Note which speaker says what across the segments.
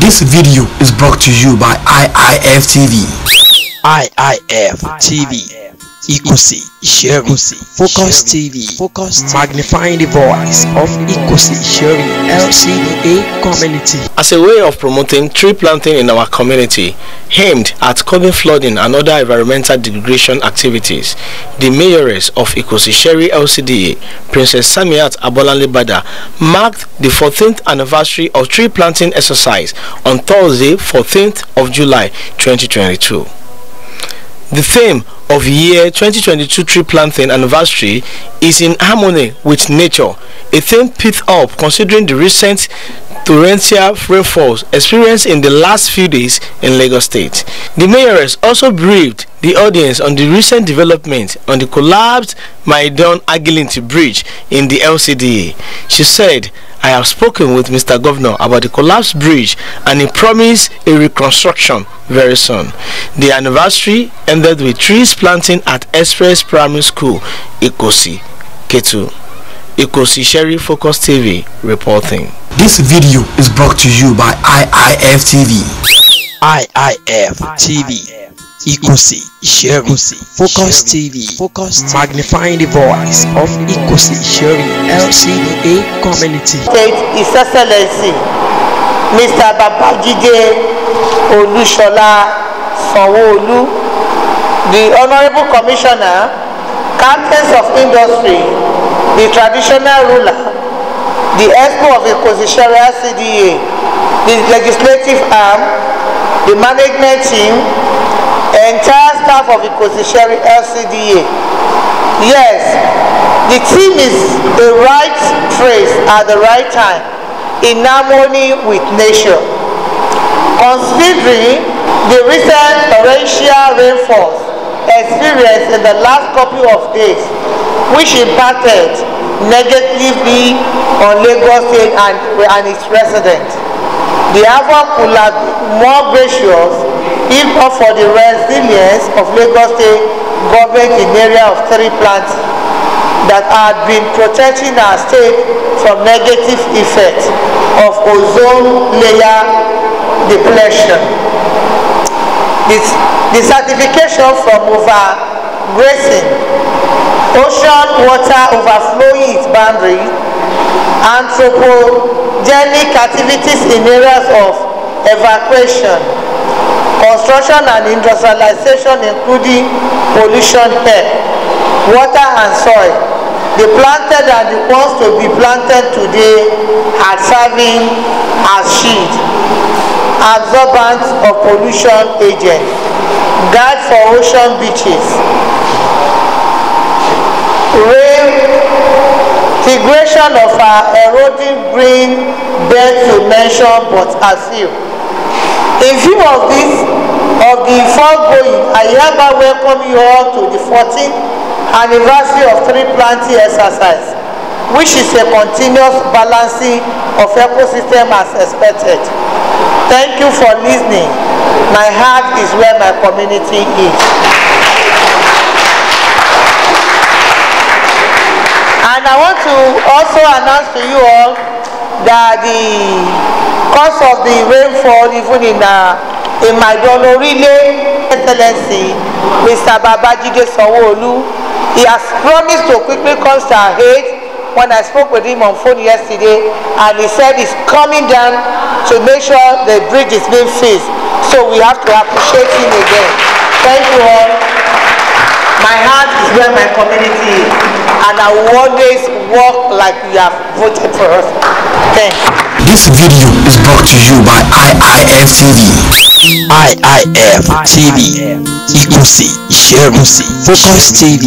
Speaker 1: This video is brought to you by IIF TV.
Speaker 2: IIF TV, Ikosi Isheri Focus TV, magnifying the voice of Ikosi Isheri LCDA community.
Speaker 3: As a way of promoting tree planting in our community, aimed at curbing flooding and other environmental degradation activities, the Mayoress of Ikosi Isheri LCDA, Princess Samiat Abolanle Bada, marked the 14th anniversary of tree planting exercise on Thursday, 14th of July 2022. The theme of year 2022 tree planting anniversary is in harmony with nature, a theme picked up considering the recent torrential rainfalls experienced in the last few days in Lagos State. The Mayoress also briefed the audience on the recent development on the collapsed Maidon Agilinti Bridge in the LCDA. She said, "I have spoken with Mr. Governor about the collapsed bridge and he promised a reconstruction very soon." The anniversary ended with trees planting at Express Primary School, Ikosi, Ketu. Ikosi Isheri Focus TV reporting.
Speaker 1: This video is brought to you by IIF TV.
Speaker 2: IIF TV, Ikosi Isheri Focus TV, magnifying the voice of Ikosi Isheri LCDA community.
Speaker 4: His Excellency Mr. Babajide Olushola Sanwo-Olu, the Honorable Commissioner, Captains of Industry, the Traditional Ruler, the Expo of Ikosi Isheri LCDA, the Legislative Arm, the Management Team, entire staff of Ikosi Isheri LCDA. Yes, the team is the right phrase at the right time, in harmony with nature. Considering the recent torrential rainfalls experienced in the last couple of days, which impacted negatively on Lagos State and its residents, the havoc could have been more gracious if not for the resilience of Lagos State government in the area of tree planting that had been protecting our state from negative effects of ozone layer depletion. The certification from overgrazing, ocean water overflowing its boundaries, anthropogenic activities in areas of evacuation, construction and industrialization including pollution, air, water and soil, the planted and the ones to be planted today are serving as shield, absorbents of pollution agents, guide for ocean beaches, integration of our eroding green bed to mention but a few. In view of the foregoing, I hereby welcome you all to the 14th anniversary of tree planting exercise, which is a continuous balancing of ecosystem as expected. Thank you for listening. My heart is where my community is. And I want to also announce to you all that because of the rainfall, even in my Donorile Excellency, Mr. Babajide Sanwo-Olu, he has promised to quickly come to our aid. When I spoke with him on phone yesterday, and he said he's coming down to make sure the bridge is being fixed. So we have to appreciate him again. Thank you all. My heart is where my community is, and I will always work like you have voted for us. Thanks.
Speaker 1: This video is brought to you by IIF TV.
Speaker 2: IIF TV, Ikosi Isheri Focus TV,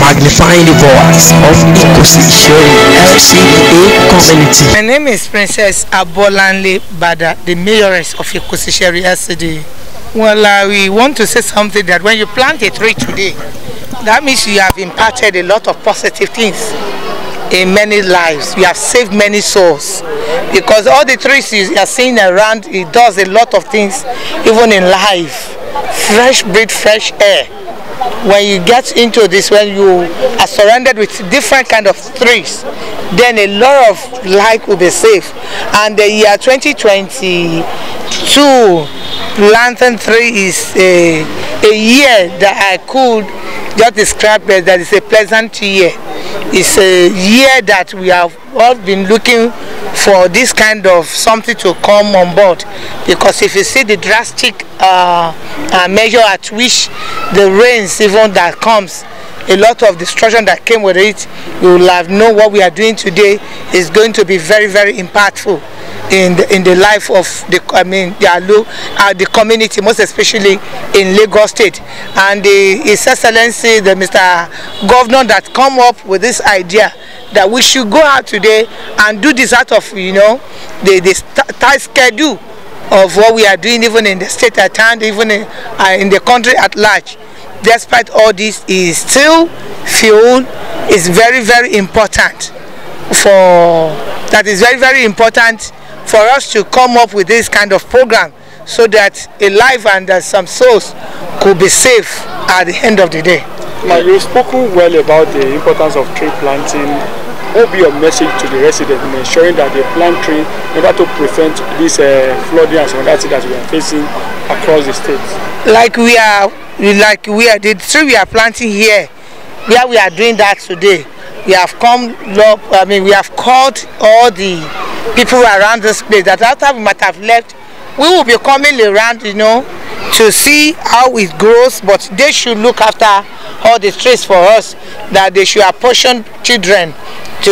Speaker 2: magnifying the voice of Ikosi Isheri LCDA community.
Speaker 5: My name is Princess Abolanle Bada, the Mayoress of Ikosi Isheri LCDA. Well, we want to say something that when you plant a tree today, that means you have impacted a lot of positive things in many lives. You have saved many souls, because all the trees you are seeing around, it does a lot of things, even in life. Fresh breathe, fresh air. When you get into this, when you are surrounded with different kind of trees, then a lot of life will be saved. And the year 2020 2, planting 3 is a year that I could just describe as that is a pleasant year. It's a year that we have all been looking for this kind of something to come on board, because if you see the drastic measure at which the rains even that comes, a lot of destruction that came with it, you will have known what we are doing today is going to be very, very impactful in the life of the community, most especially in Lagos State. And His Excellency, the Mr. Governor, that come up with this idea that we should go out today and do this out of the tight schedule of what we are doing, even in the state at hand, even in the country at large. Despite all this, is still fuel is very, very important for us to come up with this kind of program, so that a life and some souls could be safe at the end of the day.
Speaker 6: Now, you've spoken well about the importance of tree planting. What will be your message to the residents in ensuring that they plant trees in order to prevent this flooding and some other things that we are facing across the state? The tree we are planting here, where we are doing that today, we have we have called all the people around this place that after we might have left, we will be coming around, to see how it grows, but they should look after all the trees for us, that they should apportion children to,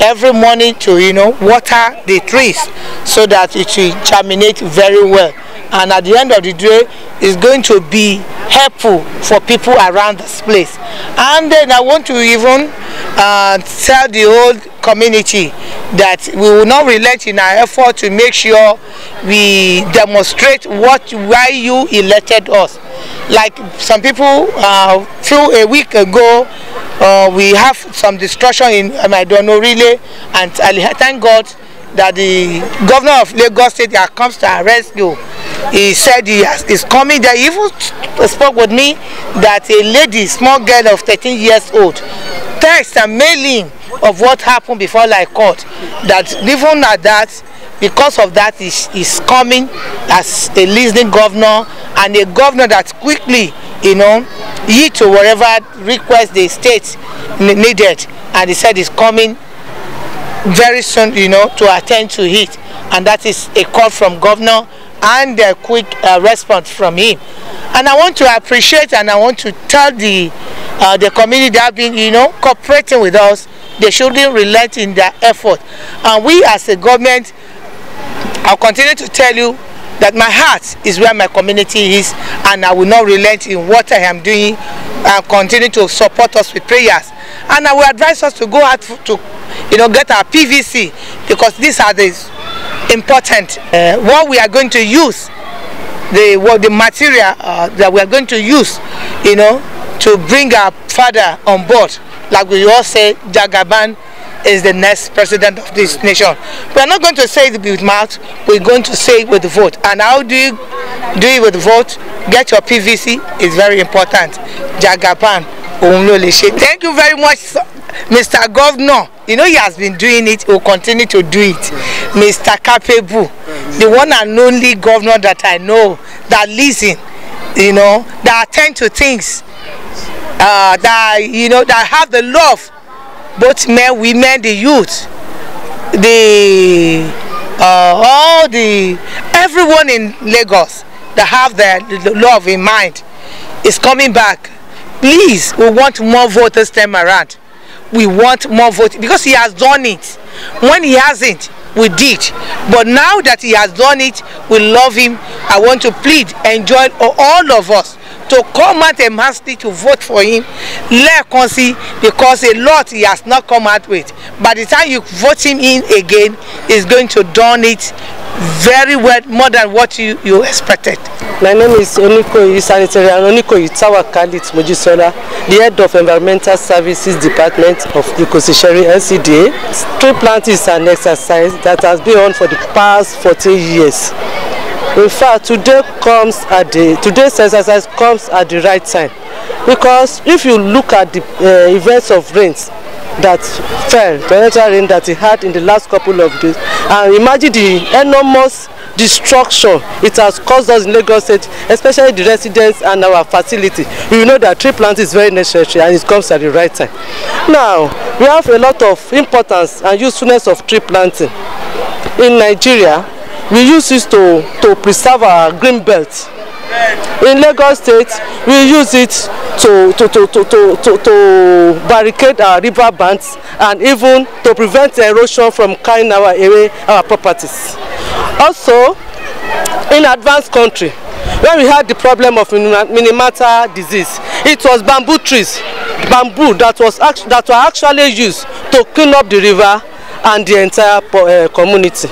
Speaker 6: every morning to, water the trees so that it will germinate very well. And at the end of the day, it's going to be helpful for people around this place. And then I want to even tell the whole community that we will not relent in our effort to make sure we demonstrate why you elected us. Like some people, a week ago, we have some destruction in Maidono Relay, and I thank God that the governor of Lagos State comes to our rescue. He said he is coming there. He even spoke with me that a lady, small girl of 13 years old, text and mailing of what happened before I caught, that even at that, because of that, is coming as a listening governor, and a governor that quickly, yield to whatever request the state needed, and he said he's coming very soon, to attend to it. And that is a call from governor and a quick response from him. And I want to appreciate, and I want to tell the community that have been, cooperating with us. They shouldn't relent in their effort. And we as a government, I'll continue to tell you that my heart is where my community is, and I will not relent in what I am doing, and continue to support us with prayers. And I will advise us to go out to get our PVC, because these are the important what we are going to use, the material that we are going to use, to bring our father on board. Like we all say, Jagaban is the next president of this nation. We are not going to say it with mouth, we're going to say it with the vote. And how do you do it with the vote? Get your PVC, is very important. Jagaban. Thank you very much, Mr. Governor. He has been doing it, he will continue to do it. Mr. Kapebu, the one and only governor that I know, that listen, that attend to things, that have the love, both men, women, the youth, everyone in Lagos that have the love in mind is coming back. Please, we want more votes this time around. We want more votes because he has done it. When he hasn't, we did. But now that he has done it, we love him. I want to plead, enjoy all of us to come out and massively to vote for him. Because a lot he has not come out with. By the time you vote him in again, he's going to done it very well, more than what you expected.
Speaker 7: My name is Ikosi Isheri Mojisola, the head of Environmental Services Department of Ikosi Isheri LCDA. Tree planting is an exercise that has been on for the past 40 years. In fact, today's exercise comes at the right time, because if you look at the events of rains that fell, torrential rain that he had in the last couple of days, and imagine the enormous destruction it has caused us in Lagos State, especially the residents and our facility. We know that tree planting is very necessary and it comes at the right time. Now, we have a lot of importance and usefulness of tree planting. In Nigeria, we use it to preserve our green belt. In Lagos State, we use it to barricade our river banks and even to prevent erosion from carrying away our properties. Also, in advanced country, when we had the problem of minimatal disease, it was bamboo trees, that were actually used to clean up the river and the entire community.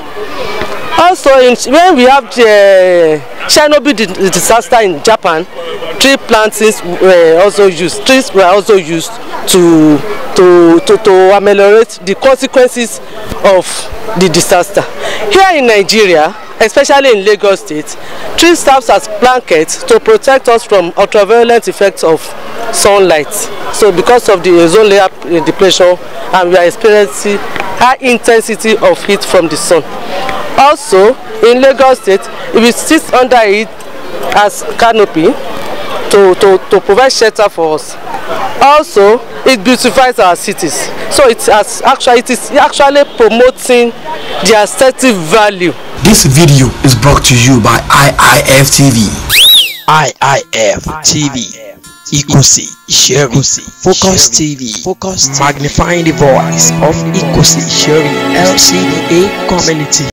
Speaker 7: Also, when we have the Chernobyl disaster in Japan, tree plantings were also used. Trees were also used to ameliorate the consequences of the disaster. Here in Nigeria, especially in Lagos State, trees serve as blankets to protect us from ultraviolet effects of sunlight. So because of the ozone layer depletion, and we are experiencing high intensity of heat from the sun. Also, in Lagos State, we sit under it as canopy to provide shelter for us. Also, it beautifies our cities. So it is actually promoting the aesthetic value.
Speaker 1: This video is brought to you by IIF TV.
Speaker 2: IIF TV. Ikosi Isheri Focus TV. Magnifying the voice of Ikosi Isheri LCDA community.